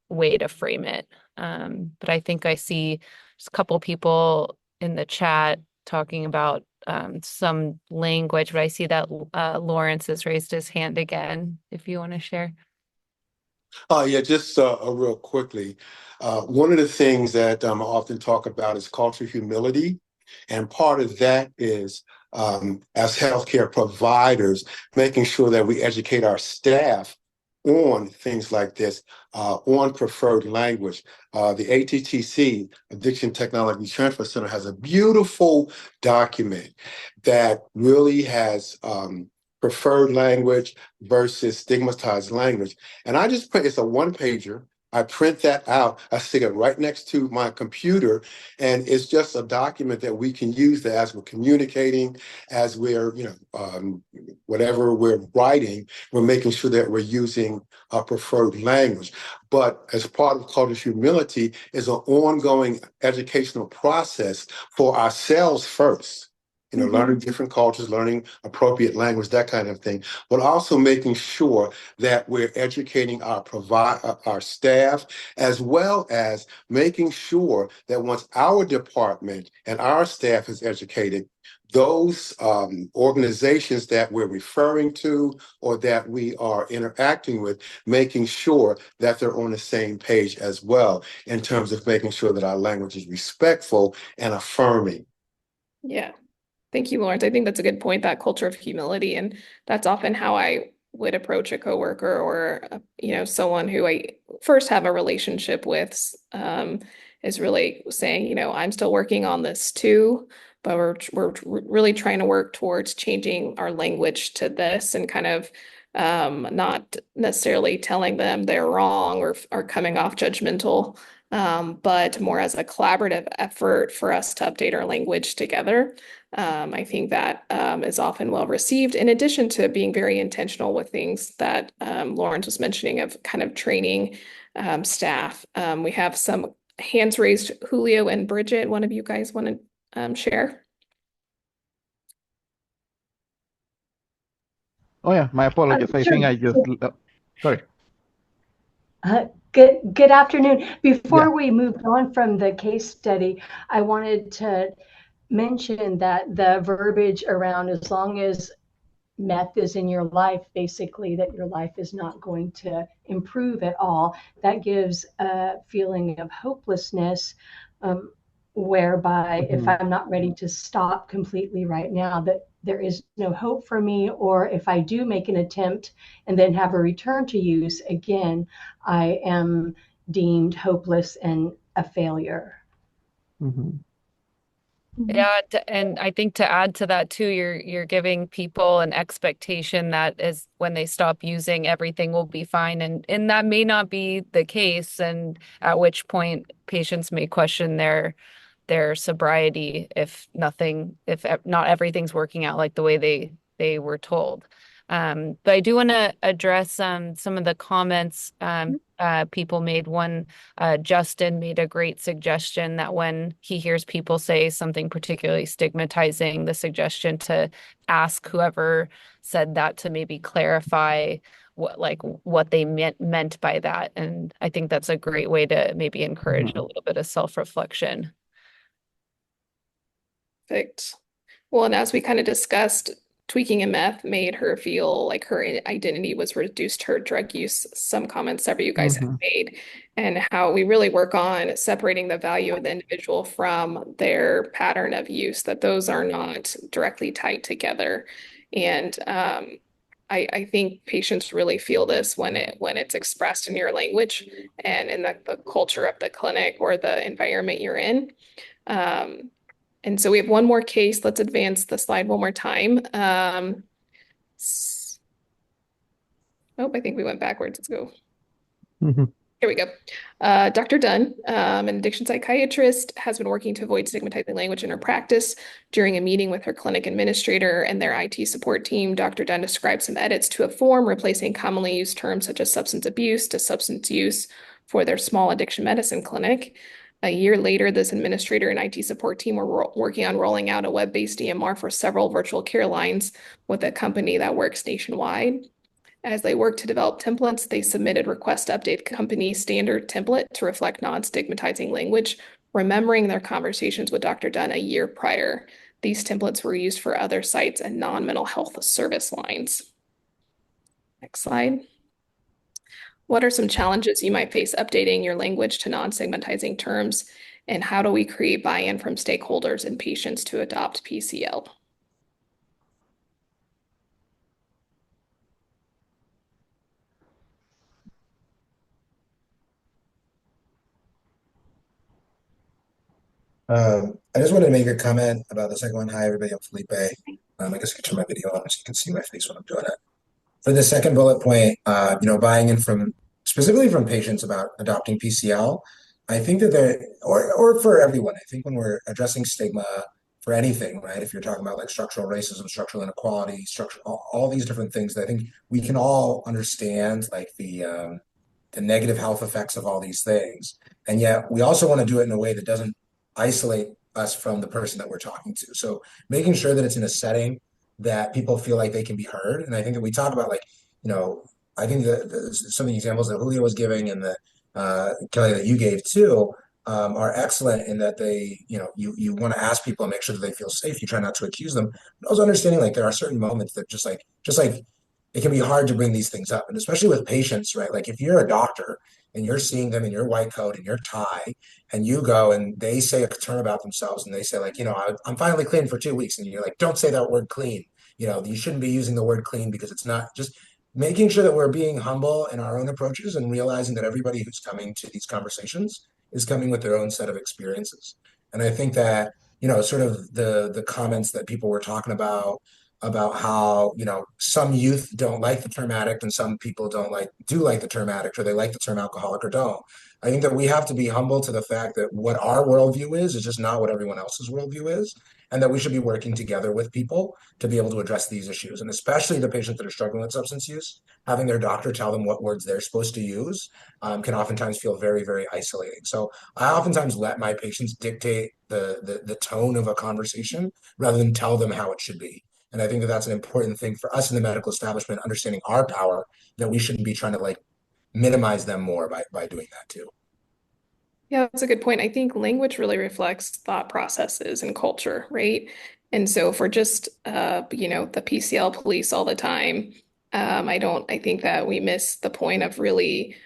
way to frame it. But I think I see just a couple people in the chat talking about some language, but I see that Lawrence has raised his hand again, if you want to share. Yeah, just real quickly. One of the things that I often talk about is cultural humility. And part of that is, as healthcare providers, making sure that we educate our staff on things like this, on preferred language. The ATTC, Addiction Technology Transfer Center, has a beautiful document that really has preferred language versus stigmatized language. And I just print, it's a one pager. I print that out. I stick it right next to my computer. And it's just a document that we can use that as we're communicating, as we're, whatever we're writing, we're making sure that we're using a preferred language. But as part of cultural humility is an ongoing educational process for ourselves first. Learning different cultures, learning appropriate language, that kind of thing, but also making sure that we're educating our staff, as well as making sure that once our department and our staff is educated, those organizations that we're referring to or that we are interacting with, making sure that they're on the same page as well, in terms of making sure that our language is respectful and affirming. Yeah. Thank you, Lawrence. I think that's a good point, that culture of humility. And that's often how I would approach a coworker or, someone who I first have a relationship with, is really saying, I'm still working on this too, but we're really trying to work towards changing our language to this, and kind of not necessarily telling them they're wrong or coming off judgmental, but more as a collaborative effort for us to update our language together. I think that is often well received, in addition to being very intentional with things that Lawrence was mentioning of kind of training staff. We have some hands raised. Julio and Bridget, one of you guys want to share? Oh yeah, my apologies. I Sure. think I just sorry. Good afternoon. Before Yeah. we moved on from the case study, I wanted to mention that the verbiage around as long as meth is in your life, basically that your life is not going to improve at all, that gives a feeling of hopelessness, whereby if I'm not ready to stop completely right now, that there is no hope for me, or if I do make an attempt and then have a return to use again, I am deemed hopeless and a failure. Yeah, and I think to add to that too, you're giving people an expectation that is when they stop using, everything will be fine, and that may not be the case, and at which point patients may question their sobriety if not everything's working out like the way they were told. But I do want to address some of the comments people made. One, Justin made a great suggestion that when he hears people say something particularly stigmatizing, the suggestion to ask whoever said that to maybe clarify what they meant by that. And I think that's a great way to maybe encourage a little bit of self-reflection. Perfect. Well, and as we kind of discussed, tweaking in meth made her feel like her identity was reduced to her drug use. Some comments several you guys have made, and how we really work on separating the value of the individual from their pattern of use, that those are not directly tied together. And I think patients really feel this when it's expressed in your language and in the culture of the clinic or the environment you're in. And so we have one more case. Let's advance the slide one more time. Oh, I think we went backwards. Let's go. Here we go. Dr. Dunn, an addiction psychiatrist, has been working to avoid stigmatizing language in her practice. During a meeting with her clinic administrator and their IT support team, Dr. Dunn described some edits to a form, replacing commonly used terms such as substance abuse to substance use for their small addiction medicine clinic. A year later, this administrator and IT support team were working on rolling out a web-based EMR for several virtual care lines with a company that works nationwide. As they worked to develop templates, they submitted requests to update the company's standard template to reflect non-stigmatizing language, remembering their conversations with Dr. Dunn a year prior. These templates were used for other sites and non-mental health service lines. Next slide. What are some challenges you might face updating your language to non-stigmatizing terms, and how do we create buy-in from stakeholders and patients to adopt PCL? I just wanted to make a comment about the second one. Hi, everybody. I'm Felipe. I guess I can turn my video on so you can see my face when I'm doing it. For the second bullet point, buying in from specifically from patients about adopting PCL, I think that or for everyone, I think when we're addressing stigma for anything, right? If you're talking about like structural racism, structural inequality, all these different things, I think we can all understand like the negative health effects of all these things. And yet we also want to do it in a way that doesn't isolate us from the person that we're talking to. So making sure that it's in a setting that people feel like they can be heard. And I think that we talk about like, I think that some of the examples that Julio was giving and that Kelly that you gave too are excellent in that you want to ask people and make sure that they feel safe. You try not to accuse them, but also understanding like there are certain moments that just like it can be hard to bring these things up. And especially with patients, right? Like if you're a doctor and you're seeing them in your white coat and your tie, and you go and they say a term about themselves and they say like, I'm finally clean for 2 weeks. And you're like, don't say that word clean. You shouldn't be using the word clean because it's not just making sure that we're being humble in our own approaches and realizing that everybody who's coming to these conversations is coming with their own set of experiences. And I think that, sort of the comments that people were talking about how some youth don't like the term addict and some people do like the term addict, or they like the term alcoholic or don't. I think that we have to be humble to the fact that what our worldview is just not what everyone else's worldview is, and that we should be working together with people to be able to address these issues. And especially the patients that are struggling with substance use, having their doctor tell them what words they're supposed to use can oftentimes feel very, very isolating. So I oftentimes let my patients dictate the tone of a conversation rather than tell them how it should be. And I think that that's an important thing for us in the medical establishment, understanding our power, that we shouldn't be trying to like minimize them more by doing that too. Yeah, that's a good point. I think language really reflects thought processes and culture, right? And so if we're just, the PCL police all the time, I think that we miss the point of really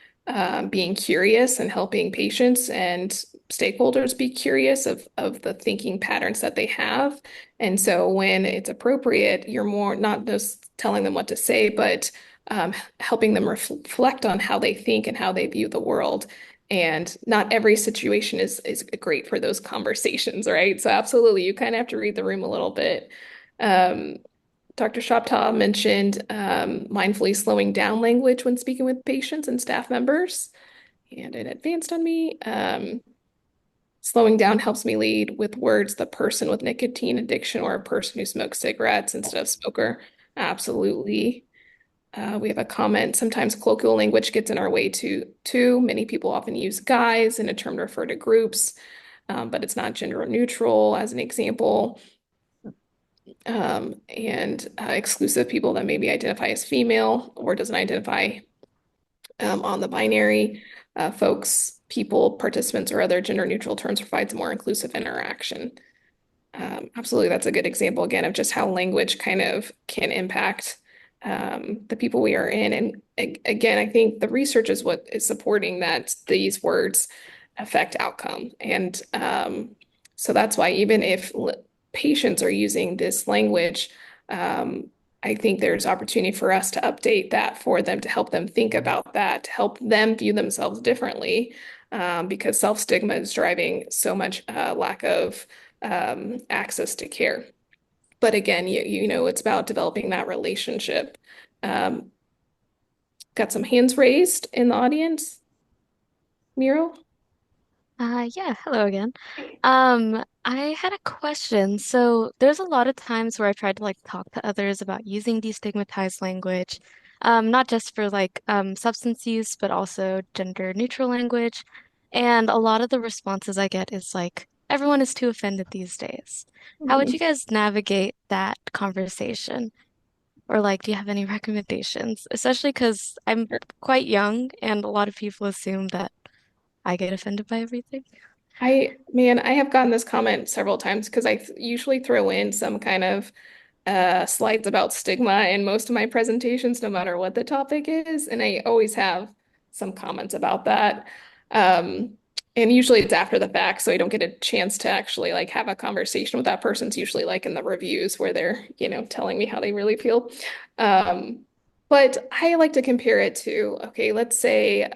being curious and helping patients and stakeholders be curious of the thinking patterns that they have. And so when it's appropriate, you're more not just telling them what to say, but helping them reflect on how they think and how they view the world. And not every situation is great for those conversations, right? So absolutely, you kind of have to read the room a little bit. Dr. Shoptaw mentioned mindfully slowing down language when speaking with patients and staff members, and it advanced on me. Slowing down helps me lead with words the person with nicotine addiction or a person who smokes cigarettes instead of smoker. Absolutely. We have a comment. Sometimes colloquial language gets in our way too. Many people often use guys in a term to refer to groups, but it's not gender neutral, as an example. And exclusive people that maybe identify as female or doesn't identify on the binary. Folks, people, participants, or other gender neutral terms provides more inclusive interaction. Absolutely, that's a good example again of just how language kind of can impact the people we are in. And again, I think the research is what is supporting that these words affect outcome. And so that's why even if patients are using this language, I think there's opportunity for us to update that for them to help them think about that, to help them view themselves differently, because self-stigma is driving so much lack of access to care. But again, you know, it's about developing that relationship. Um, got some hands raised in the audience. Miro? Yeah, hello again. I had a question. So there's a lot of times where I tried to like talk to others about using destigmatized language, not just for like substance use, but also gender neutral language. And a lot of the responses I get is like, everyone is too offended these days. How would you guys navigate that conversation? Or like, do you have any recommendations? Especially because I'm quite young and a lot of people assume that I get offended by everything. I have gotten this comment several times because I usually throw in some kind of slides about stigma in most of my presentations, no matter what the topic is. And I always have some comments about that. Um, and usually it's after the fact, so I don't get a chance to actually like have a conversation with that person. It's usually like in the reviews where they're, you know, telling me how they really feel. Um, but I like to compare it to, okay, let's say,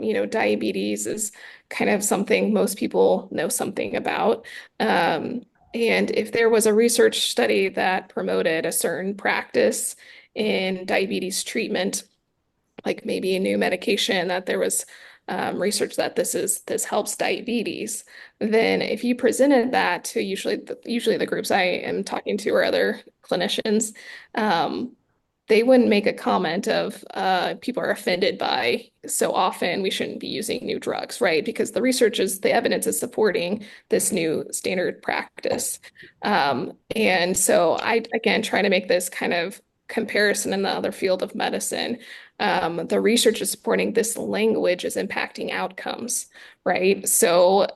you know, diabetes is kind of something most people know something about. And if there was a research study that promoted a certain practice in diabetes treatment, like maybe a new medication that there was research that this helps diabetes, then if you presented that to usually the groups I am talking to or other clinicians, they wouldn't make a comment of people are offended by so often we shouldn't be using new drugs, right? Because the evidence is supporting this new standard practice. And so I, again, try to make this kind of comparison in the other field of medicine. The research is supporting this language is impacting outcomes, right? So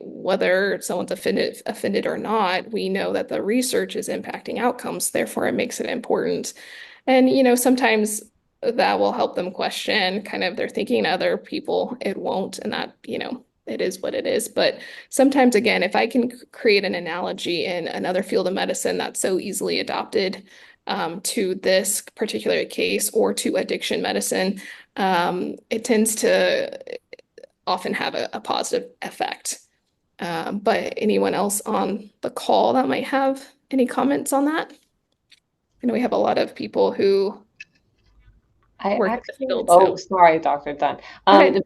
whether someone's offended or not, we know that the research is impacting outcomes. Therefore, it makes it important. And you know, sometimes that will help them question kind of their thinking. Other people, it won't, and that you know. It is what it is. But sometimes, again, if I can create an analogy in another field of medicine that's so easily adopted to this particular case or to addiction medicine, it tends to often have a positive effect. But anyone else on the call that might have any comments on that? I know we have a lot of people who I work in this actually, field, oh, so sorry, Dr. Dunn. okay.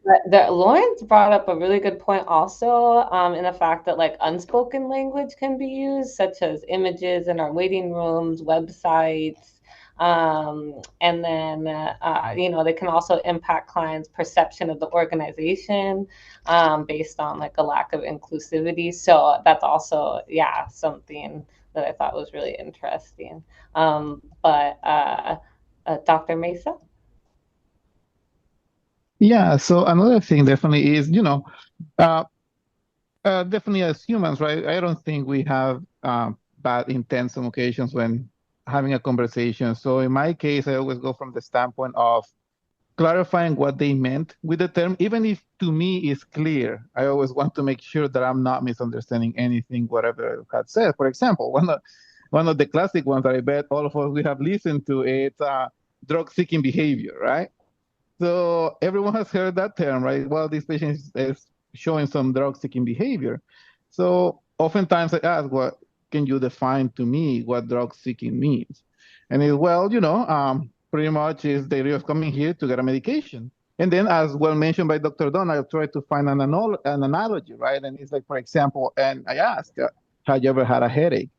Lawrence brought up a really good point also, in the fact that like unspoken language can be used, such as images in our waiting rooms, websites, and then you know, they can also impact clients' perception of the organization, based on like a lack of inclusivity. So that's also, yeah, something that I thought was really interesting. Dr. Mesa? Yeah, so another thing definitely is, uh, definitely as humans, right? I don't think we have bad intent on occasions when having a conversation. So in my case, I always go from the standpoint of clarifying what they meant with the term, even if to me is clear. I always want to make sure that I'm not misunderstanding anything, whatever I had said. For example, one of the classic ones that I bet all of us we have listened to, it's drug-seeking behavior, right? So everyone has heard that term, right? Well, this patient is showing some drug-seeking behavior. So oftentimes I ask, what can you define to me what drug-seeking means? And it's, well, pretty much is the idea of coming here to get a medication. And then, as well mentioned by Dr. Dunn, I try to find an analogy, right? And it's like, for example, and I ask, have you ever had a headache?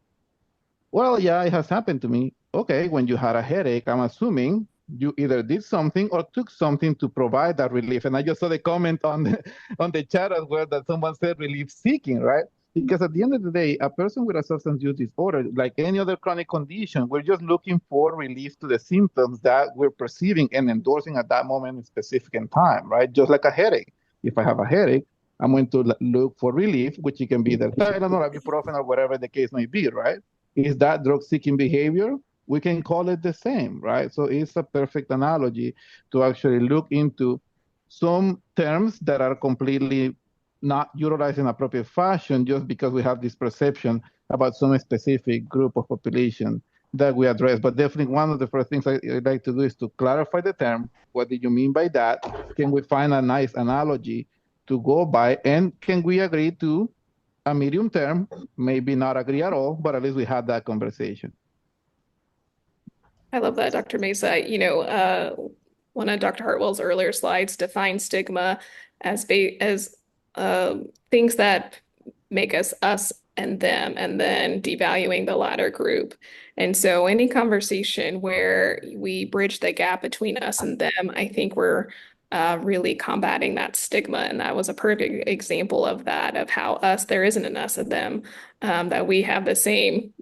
Well, yeah, it has happened to me. Okay, when you had a headache, I'm assuming you either did something or took something to provide that relief. And I just saw the comment on the on the chat as well that someone said relief seeking, right? Because at the end of the day, a person with a substance use disorder, like any other chronic condition, we're just looking for relief to the symptoms that we're perceiving and endorsing at that moment in specific in time, right? Just like a headache. If I have a headache, I'm going to look for relief, which it can be the Tylenol, ibuprofen, or whatever the case may be, right? Is that drug-seeking behavior? We can call it the same, right? So it's a perfect analogy to actually look into some terms that are completely not utilized in appropriate fashion just because we have this perception about some specific group of population that we address. But definitely one of the first things I'd like to do is to clarify the term. What do you mean by that? Can we find a nice analogy to go by? And can we agree to a medium term? Maybe not agree at all, but at least we had that conversation. I love that, Dr. Mesa. One of Dr. Hartwell's earlier slides defined stigma as things that make us us and them, and then devaluing the latter group. And so any conversation where we bridge the gap between us and them, I think we're really combating that stigma. And that was a perfect example of that, of how there isn't an us and them, that we have the same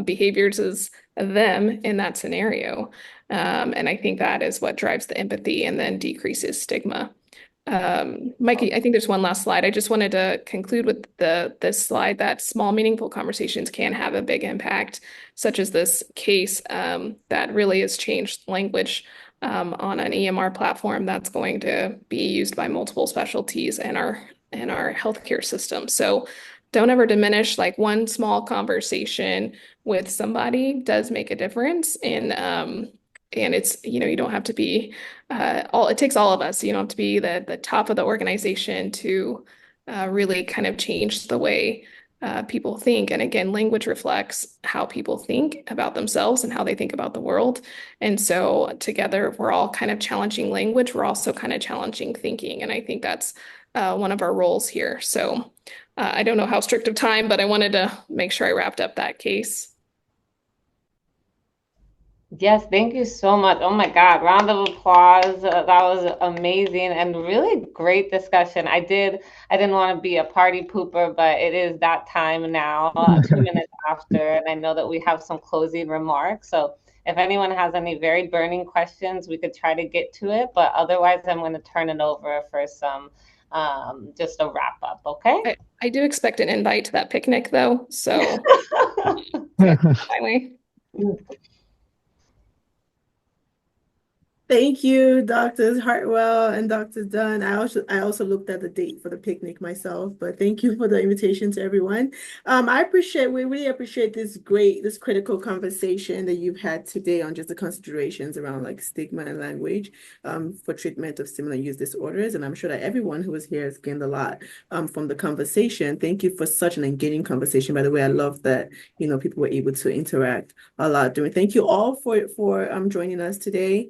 behaviors as them in that scenario. And I think that is what drives the empathy and then decreases stigma. Mikey, I think there's one last slide. I just wanted to conclude with this slide that small, meaningful conversations can have a big impact, such as this case that really has changed language on an EMR platform that's going to be used by multiple specialties in our healthcare system. So don't ever diminish, like, one small conversation with somebody does make a difference. And it's, you don't have to be it takes all of us. You don't have to be the top of the organization to really kind of change the way people think. And again, language reflects how people think about themselves and how they think about the world. And so together, if we're all kind of challenging language, we're also kind of challenging thinking. And I think that's one of our roles here. So I don't know how strict of time, but I wanted to make sure I wrapped up that case. Yes, thank you so much. Oh my God, round of applause. That was amazing and really great discussion. I didn't want to be a party pooper, but it is that time now, 2 minutes after, and I know that we have some closing remarks. So if anyone has any very burning questions, we could try to get to it, but otherwise I'm going to turn it over for some just a wrap up, okay? I do expect an invite to that picnic though, so yeah, finally. Thank you, Drs. Hartwell and Dr. Dunn. I also looked at the date for the picnic myself, but thank you for the invitation to everyone. We really appreciate this critical conversation that you've had today on just the considerations around like stigma and language for treatment of stimulant use disorders. And I'm sure that everyone who was here has gained a lot from the conversation. Thank you for such an engaging conversation. By the way, I love that, people were able to interact a lot during. Thank you all for joining us today.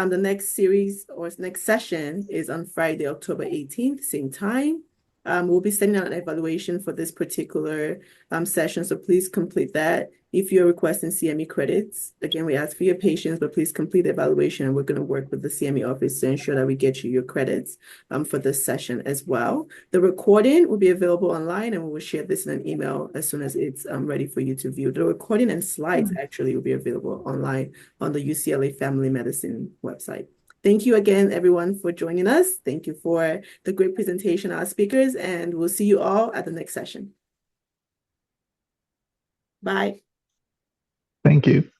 The next series or next session is on Friday, October 18th, same time. We'll be sending out an evaluation for this particular session, so please complete that. If you're requesting CME credits, again, we ask for your patience, but please complete the evaluation, and we're going to work with the CME office to ensure that we get you your credits for this session as well. The recording will be available online, and we will share this in an email as soon as it's ready for you to view. The recording and slides actually will be available online on the UCLA Family Medicine website. Thank you again, everyone, for joining us. Thank you for the great presentation, our speakers, and we'll see you all at the next session. Bye. Thank you.